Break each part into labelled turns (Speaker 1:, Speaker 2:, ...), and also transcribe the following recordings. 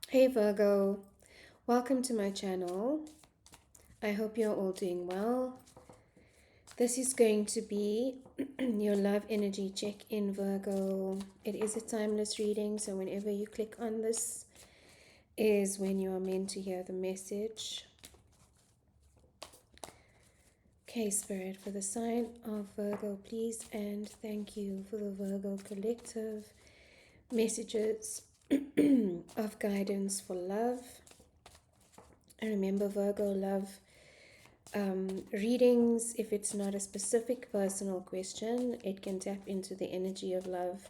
Speaker 1: Hey Virgo, welcome to my channel. I hope you're all doing well. This is going to be your love energy check-in, Virgo. It is a timeless reading, so whenever you click on this is when you are meant to hear the message. Okay, Spirit, for the sign of Virgo, please and thank you for the Virgo collective messages of guidance for love. And remember, Virgo Love readings, if it's not a specific personal question, it can tap into the energy of love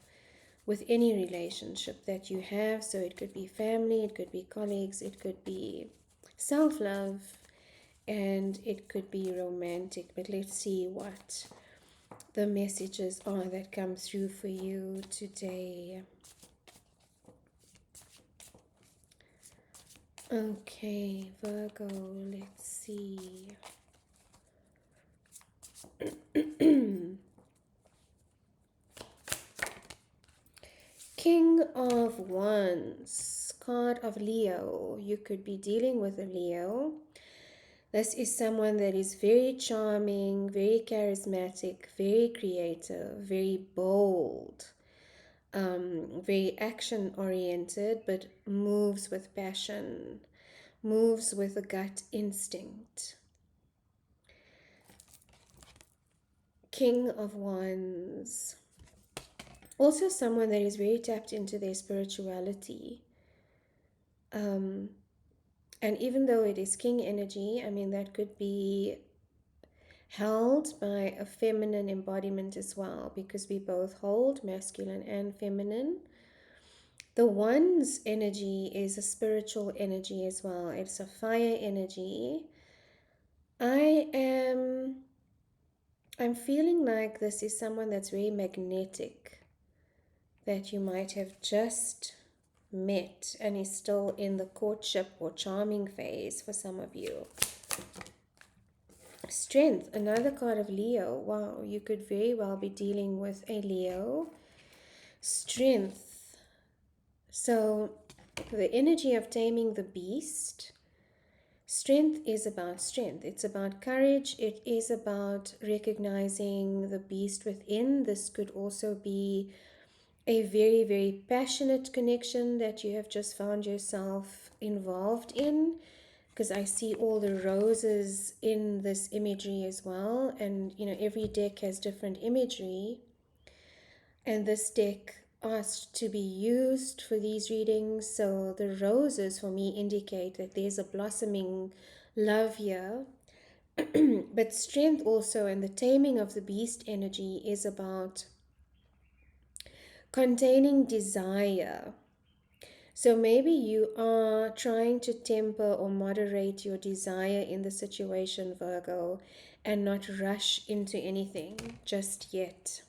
Speaker 1: with any relationship that you have. So it could be family, it could be colleagues, it could be self-love, and it could be romantic. But let's see what the messages are that come through for you today. Okay, Virgo, let's see. King of Wands, card of Leo. You could be dealing with a Leo. This is someone that is very charming, very charismatic, very creative, very bold, very action oriented, but moves with passion, moves with a gut instinct. King of Wands. Also someone that is very tapped into their spirituality. And even though it is king energy, I mean, that could be held by a feminine embodiment as well, because we both hold masculine and feminine. The one's energy is a spiritual energy as well. It's a fire energy. I'm feeling like this is someone that's very magnetic, that you might have just met and is still in the courtship or charming phase for some of you. Strength, another card of Leo. Wow, you could very well be dealing with a Leo. Strength. So the energy of taming the beast. Strength is about strength. It's about courage. It is about recognizing the beast within. This could also be a very, very passionate connection that you have just found yourself involved in, because I see all the roses in this imagery as well. And, you know, every deck has different imagery. And this deck asked to be used for these readings. So the roses for me indicate that there's a blossoming love here. But strength also, and the taming of the beast energy is about containing desire. So maybe you are trying to temper or moderate your desire in the situation, Virgo, and not rush into anything just yet.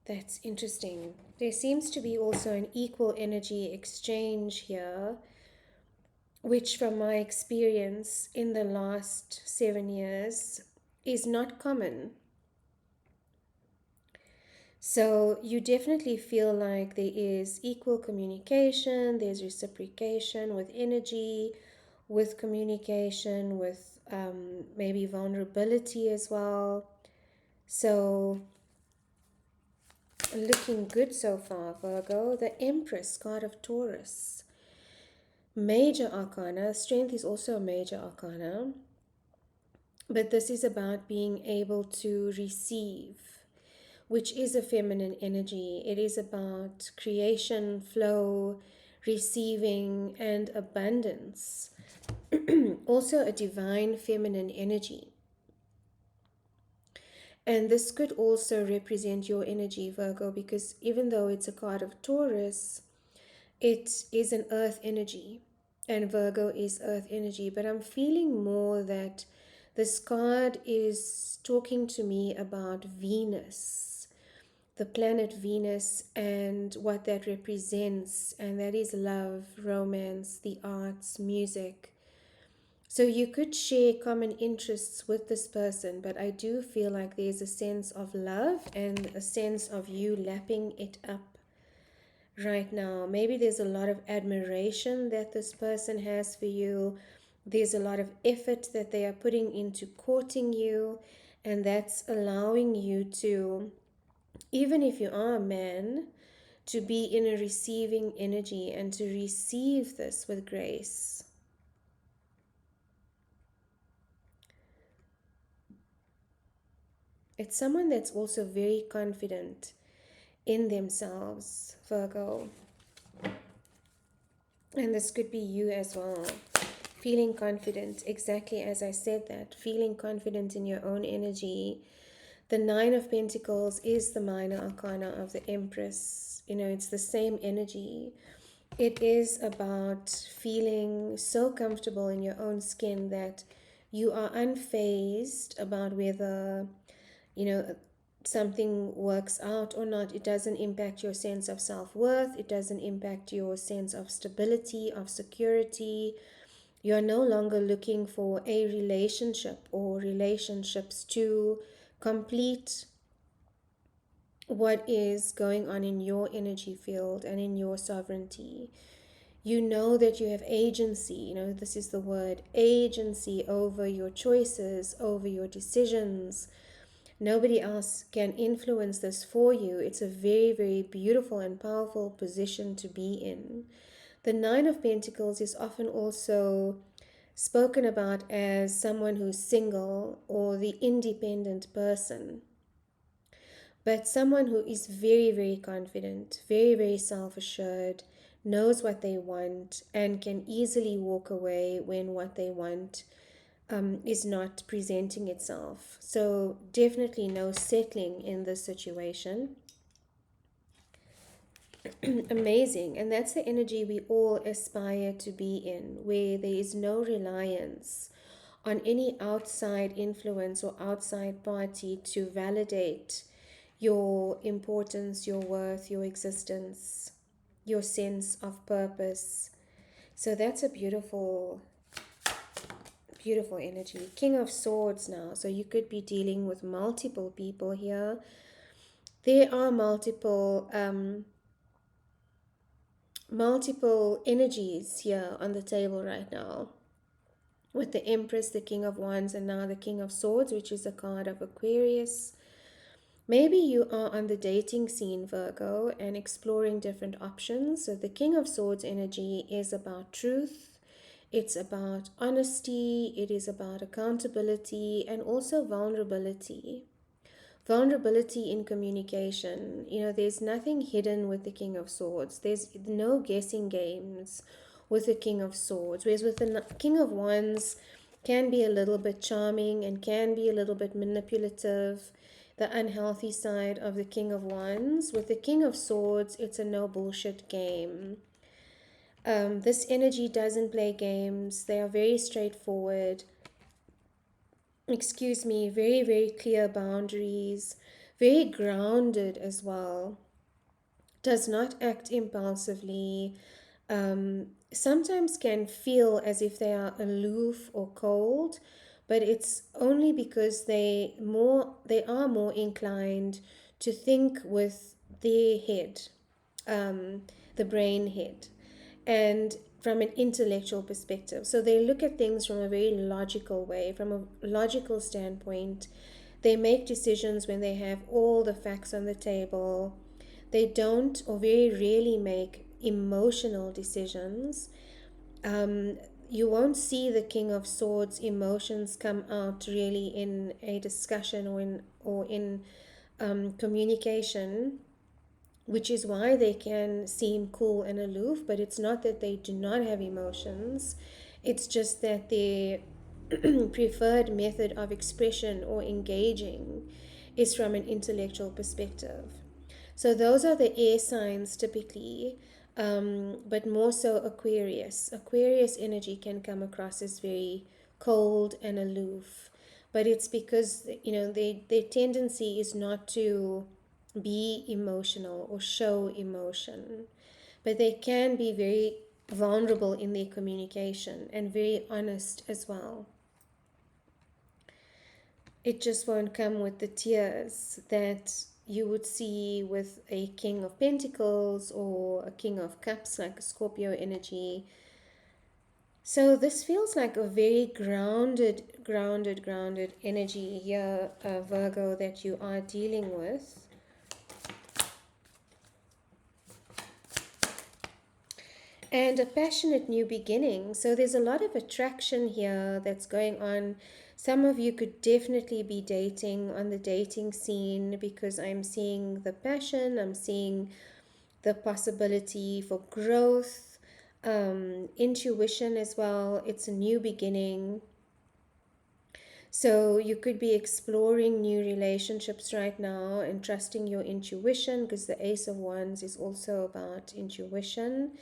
Speaker 1: That's interesting. There seems to be also an equal energy exchange here, which from my experience in the last 7 years is not common. So you definitely feel like there is equal communication, there's reciprocation with energy, with communication, with maybe vulnerability as well. So looking good so far, Virgo. The Empress, card of Taurus. Major arcana. Strength is also a major arcana. But this is about being able to receive, which is a feminine energy. It is about creation, flow, receiving, and abundance. Also a divine feminine energy. And this could also represent your energy, Virgo, because even though it's a card of Taurus, it is an earth energy. And Virgo is earth energy. But I'm feeling more that this card is talking to me about Venus, the planet Venus, and what that represents. And that is love, romance, the arts, music. So you could share common interests with this person, but I do feel like there's a sense of love and a sense of you lapping it up, right now. Maybe there's a lot of admiration that this person has for you. There's a lot of effort that they are putting into courting you, and that's allowing you to, even if you are a man, to be in a receiving energy and to receive this with grace. It's someone that's also very confident in themselves, Virgo. And this could be you as well. Feeling confident, exactly as I said that. Feeling confident in your own energy. The Nine of Pentacles is the minor arcana of the Empress. You know, it's the same energy. It is about feeling so comfortable in your own skin that you are unfazed about whether, you know, something works out or not. It doesn't impact your sense of self-worth. It doesn't impact your sense of stability, of security. You're no longer looking for a relationship or relationships to complete what is going on in your energy field and in your sovereignty. You know that you have agency. You know, this is the word, agency, over your choices, over your decisions. Nobody else can influence this for you. It's a very, very beautiful and powerful position to be in. The Nine of Pentacles is often also spoken about as someone who's single or the independent person, but someone who is very, very confident, very, very self-assured, knows what they want, and can easily walk away when what they want is not presenting itself. So definitely no settling in this situation. Amazing. And that's the energy we all aspire to be in, where there is no reliance on any outside influence or outside party to validate your importance, your worth, your existence, your sense of purpose. So that's a beautiful, beautiful energy. King of Swords now. So you could be dealing with multiple people here. There are multiple energies here on the table right now, with the Empress, the King of Wands, and now the King of Swords, which is a card of Aquarius. Maybe you are on the dating scene, Virgo, and exploring different options. So the King of Swords energy is about truth. It's about honesty. It is about accountability and also vulnerability. Vulnerability in communication. You know, there's nothing hidden with the King of Swords. There's no guessing games with the King of Swords. Whereas with the King of Wands can be a little bit charming and can be a little bit manipulative. The unhealthy side of the King of Wands. With the King of Swords, it's a no bullshit game. This energy doesn't play games. They are very straightforward. Very, very clear boundaries, very grounded as well, does not act impulsively, sometimes can feel as if they are aloof or cold, but it's only because they are more inclined to think with their head, the brain head, and from an intellectual perspective. So they look at things from a very logical way, from a logical standpoint. They make decisions when they have all the facts on the table. They don't, or very rarely, make emotional decisions. You won't see the King of Swords emotions come out really in a discussion or in communication, which is why they can seem cool and aloof. But it's not that they do not have emotions. It's just that their preferred method of expression or engaging is from an intellectual perspective. So those are the air signs typically, but more so Aquarius. Aquarius energy can come across as very cold and aloof, but it's because, you know, their tendency is not to be emotional or show emotion, but they can be very vulnerable in their communication and very honest as well. It just won't come with the tears that you would see with a King of Pentacles or a King of Cups, like a Scorpio energy. So this feels like a very grounded energy here, Virgo, that you are dealing with. And a passionate new beginning. So there's a lot of attraction here that's going on. Some of you could definitely be dating on the dating scene, because I'm seeing the passion, I'm seeing the possibility for growth, intuition as well. It's a new beginning. So you could be exploring new relationships right now and trusting your intuition, because the Ace of Wands is also about intuition,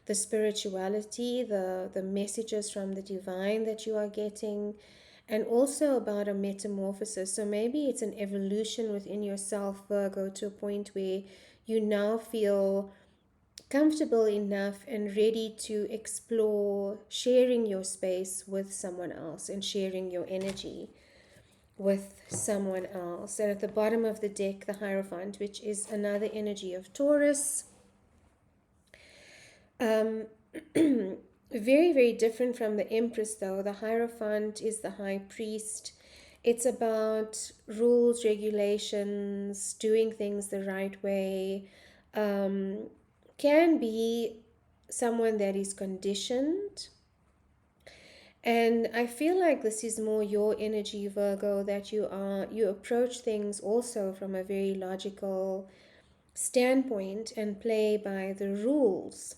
Speaker 1: the spirituality, the messages from the divine that you are getting, and also about a metamorphosis. So maybe it's an evolution within yourself, Virgo, to a point where you now feel comfortable enough and ready to explore sharing your space with someone else and sharing your energy with someone else. And at the bottom of the deck, the Hierophant, which is another energy of Taurus. Very, very different from the Empress, though. The Hierophant is the High Priest. It's about rules, regulations, doing things the right way. Can be someone that is conditioned. And I feel like this is more your energy, Virgo, that you approach things also from a very logical standpoint and play by the rules.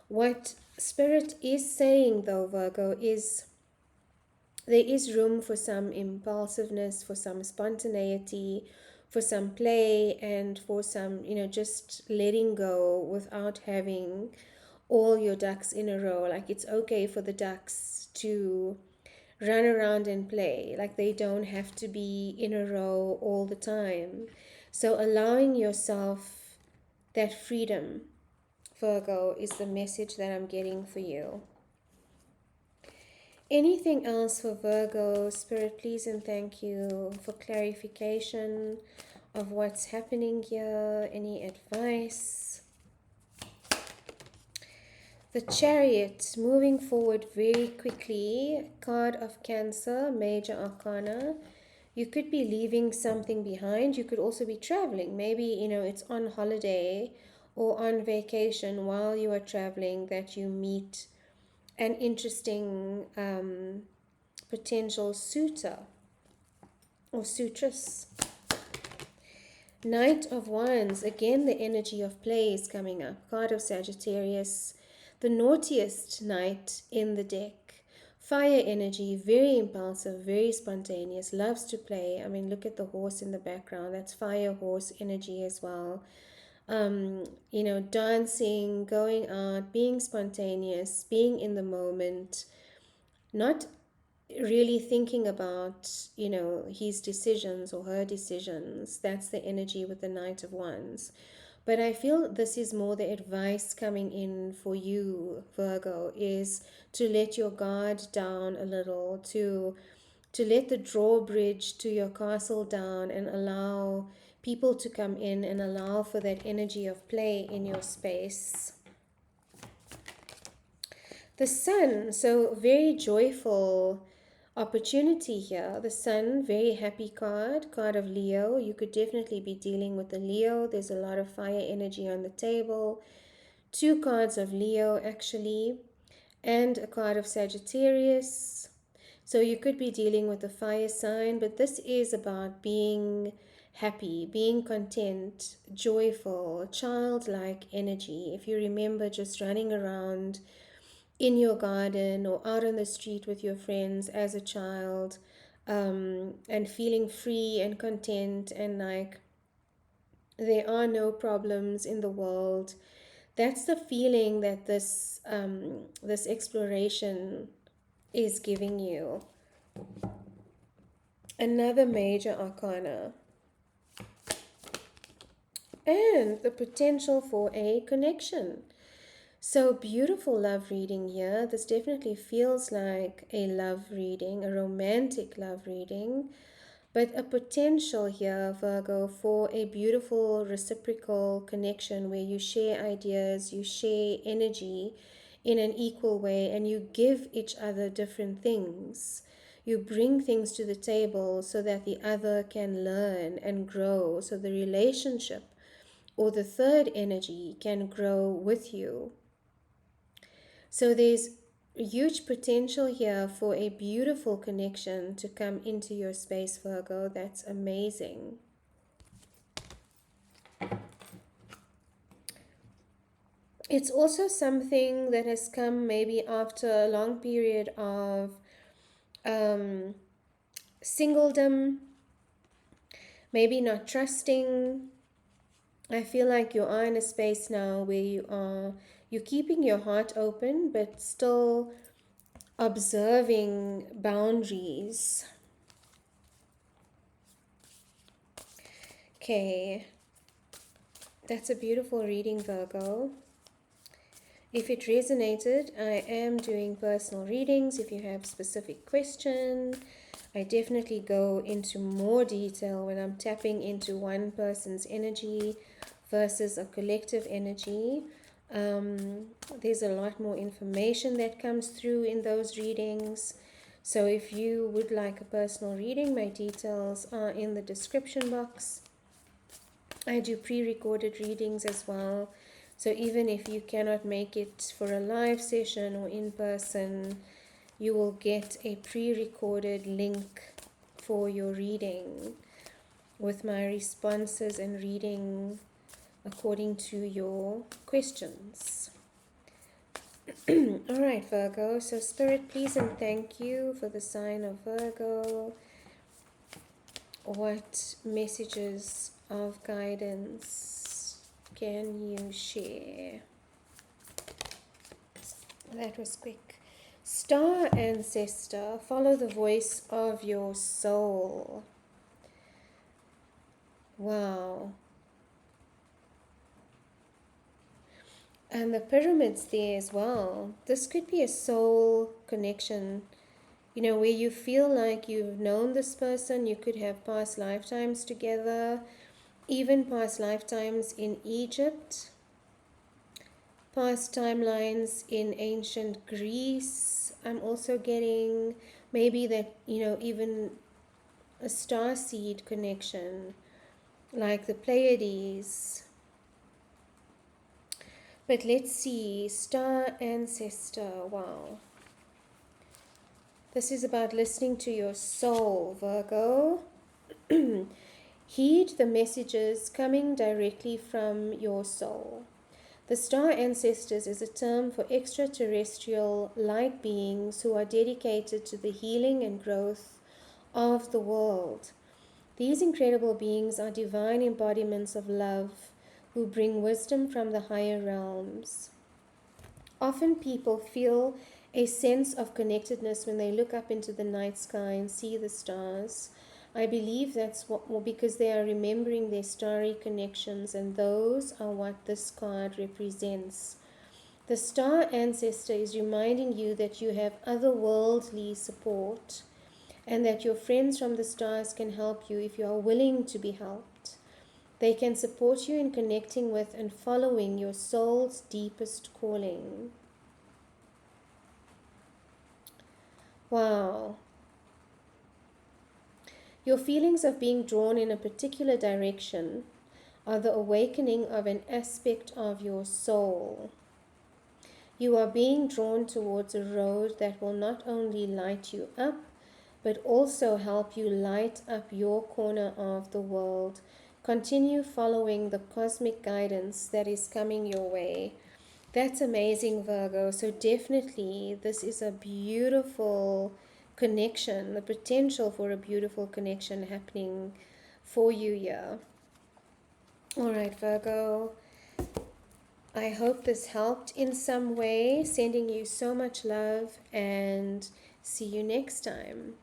Speaker 1: What Spirit is saying, though, Virgo, is there is room for some impulsiveness, for some spontaneity, for some play, and for some, just letting go without having all your ducks in a row. Like, it's okay for the ducks to run around and play. Like, they don't have to be in a row all the time. So allowing yourself that freedom, Virgo, is the message that I'm getting for you. Anything else for Virgo? Spirit, please and thank you for clarification of what's happening here. Any advice? The Chariot, moving forward very quickly. Card of Cancer, Major Arcana. You could be leaving something behind. You could also be traveling. Maybe, it's on holiday or on vacation while you are traveling that you meet an interesting potential suitor or suitress. Knight of Wands, again the energy of play is coming up. Card of Sagittarius, the naughtiest knight in the deck. Fire energy, very impulsive, very spontaneous, loves to play. I mean, look at the horse in the background. That's fire horse energy as well. Dancing, going out, being spontaneous, being in the moment, not really thinking about, his decisions or her decisions. That's the energy with the Knight of Wands. But I feel this is more the advice coming in for you, Virgo, is to let your guard down a little, to let the drawbridge to your castle down and allow people to come in and allow for that energy of play in your space. The Sun, so very joyful opportunity here. The Sun, very happy card of Leo. You could definitely be dealing with the Leo. There's a lot of fire energy on the table. 2 cards of Leo actually, and a card of Sagittarius. So you could be dealing with the fire sign, but this is about being happy, being content, joyful, childlike energy. If you remember just running around in your garden or out on the street with your friends as a child, and feeling free and content and like there are no problems in the world. That's the feeling that this exploration is giving you. Another major arcana. And the potential for a connection. So beautiful love reading here. This definitely feels like a love reading, a romantic love reading. but a potential here, Virgo, for a beautiful reciprocal connection where you share ideas, you share energy in an equal way, and you give each other different things. You bring things to the table so that the other can learn and grow, so the relationship or the third energy can grow with you. So there's huge potential here for a beautiful connection to come into your space, Virgo. That's amazing. It's also something that has come maybe after a long period of singledom, maybe not trusting. I feel like you are in a space now where you're keeping your heart open, but still observing boundaries. Okay, that's a beautiful reading, Virgo. If it resonated, I am doing personal readings. If you have specific question, I definitely go into more detail when I'm tapping into one person's energy versus a collective energy. There's a lot more information that comes through in those readings. So if you would like a personal reading, my details are in the description box. I do pre-recorded readings as well. So even if you cannot make it for a live session or in person, you will get a pre-recorded link for your reading with my responses and reading according to your questions. All right, Virgo. So Spirit, please and thank you for the sign of Virgo. What messages of guidance can you share? That was quick. Star Ancestor, follow the voice of your soul. Wow. And the pyramids there as well. This could be a soul connection, you know, where you feel like you've known this person. You could have past lifetimes together, even past lifetimes in Egypt, past timelines in ancient Greece. I'm also getting maybe that, you know, even a star seed connection like the Pleiades. But let's see, Star Ancestor, wow. This is about listening to your soul, Virgo. Heed the messages coming directly from your soul. The Star Ancestors is a term for extraterrestrial light beings who are dedicated to the healing and growth of the world. These incredible beings are divine embodiments of love who bring wisdom from the higher realms. Often people feel a sense of connectedness when they look up into the night sky and see the stars. I believe that's because they are remembering their starry connections, and those are what this card represents. The Star Ancestor is reminding you that you have otherworldly support and that your friends from the stars can help you if you are willing to be helped. They can support you in connecting with and following your soul's deepest calling. Wow. Your feelings of being drawn in a particular direction are the awakening of an aspect of your soul. You are being drawn towards a road that will not only light you up, but also help you light up your corner of the world. Continue following the cosmic guidance that is coming your way. That's amazing, Virgo. So definitely this is a beautiful connection, the potential for a beautiful connection happening for you here. All right, Virgo. I hope this helped in some way. Sending you so much love and see you next time.